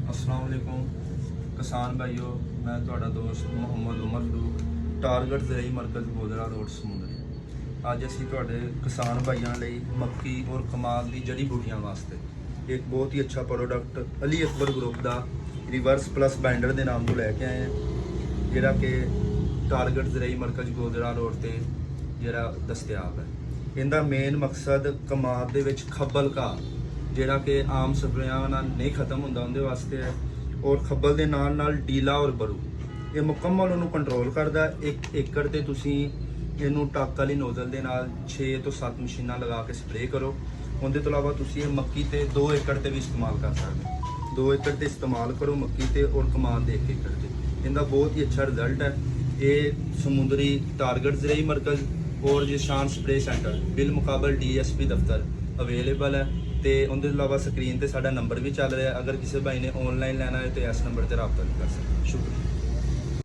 अस्सलाम वालेकुम किसान भाइयों, मैं ਤੁਹਾਡਾ ਦੋਸਤ ਮੁਹੰਮਦ ਉਮਰ ਫਾਰੂਕ ਟਾਰਗੇਟ ਜ਼ਰਾਈ ਮਰਕਜ਼ ਗੋਦਰਾ ਰੋਡ ਸਮੁੰਦਰੀ। ਅੱਜ ਅਸੀਂ ਤੁਹਾਡੇ ਕਿਸਾਨ ਭਾਈਆਂ ਲਈ ਮੱਕੀ ਔਰ ਕਮਾਲ ਦੀ ਜੜੀ ਬੂਟੀਆਂ ਵਾਸਤੇ ਇੱਕ ਬਹੁਤ ਹੀ ਅੱਛਾ ਪ੍ਰੋਡਕਟ ਅਲੀ ਅਕਬਰ ਗਰੁੱਪ ਦਾ ਰਿਵਰਸ ਪਲੱਸ ਬਾਈਂਡਰ ਦੇ ਨਾਮ ਤੋਂ ਲੈ ਕੇ ਆਏ ਹਾਂ, ਜਿਹੜਾ ਕਿ ਟਾਰਗੇਟ ਜ਼ਰਾਈ ਮਰਕਜ਼ ਗੋਦਰਾ ਰੋਡ ਤੇ ਜਿਹੜਾ ਦਸਤਿਆਬ ਹੈ। ਇਹਦਾ ਮੇਨ ਮਕਸਦ ਕਮਾਦ ਦੇ ਵਿੱਚ ਖੱਬਲ ਘਾਹ ਜਿਹੜਾ ਕਿ ਆਮ ਸਪਰੇਆਂ ਨਾਲ ਨਹੀਂ ਖਤਮ ਹੁੰਦਾ ਉਹਦੇ ਵਾਸਤੇ ਹੈ, ਔਰ ਖੱਬਲ ਦੇ ਨਾਲ ਨਾਲ ਡੀਲਾ ਔਰ ਬਰੂ ਇਹ ਮੁਕੰਮਲ ਉਹਨੂੰ ਕੰਟਰੋਲ ਕਰਦਾ। 1 ਏਕੜ ਤੇ ਤੁਸੀਂ ਇਹਨੂੰ ਟੱਕ ਵਾਲੀ ਨੋਜ਼ਲ ਦੇ ਨਾਲ 6 ਤੋਂ 7 ਮਸ਼ੀਨਾਂ ਲਗਾ ਕੇ ਸਪਰੇਅ ਕਰੋ। ਉਹਦੇ ਤੋਂ ਇਲਾਵਾ ਤੁਸੀਂ ਇਹ ਮੱਕੀ ਤੇ 2 ਏਕੜ ਤੇ ਵੀ ਇਸਤੇਮਾਲ ਕਰ ਸਕਦੇ ਹੋ। 2 ਏਕੜ ਤੇ ਇਸਤੇਮਾਲ ਕਰੋ ਮੱਕੀ ਤੇ ਔਰ ਕਮਾਦ ਦੇ 1 ਏਕੜ ਤੇ। ਇਹਦਾ ਬਹੁਤ ਹੀ ਅੱਛਾ ਰਿਜ਼ਲਟ ਹੈ। ਇਹ ਸਮੁੰਦਰੀ ਟਾਰਗੇਟ ਜ਼ਰਾਈ ਮਰਕਜ਼ ਔਰ ਜਿਸ਼ਾਨ ਸਪਰੇ ਸੈਂਟਰ ਬਿਲ ਮੁਕਾਬਲ DSP ਦਫ਼ਤਰ ਅਵੇਲੇਬਲ ਹੈ। ਤੇ ਉਹਦੇ ਤੋਂ ਇਲਾਵਾ ਸਕਰੀਨ ਤੇ ਸਾਡਾ ਨੰਬਰ ਵੀ ਚੱਲ ਰਿਹਾ। ਅਗਰ ਕਿਸੇ ਭਾਈ ਨੇ ਆਨਲਾਈਨ ਲੈਣਾ ਹੈ ਤਾਂ ਇਸ ਨੰਬਰ ਤੇ ਰਾਬਤਾ ਵੀ ਕਰ ਸਕਦੇ। ਸ਼ੁਕਰੀਆ।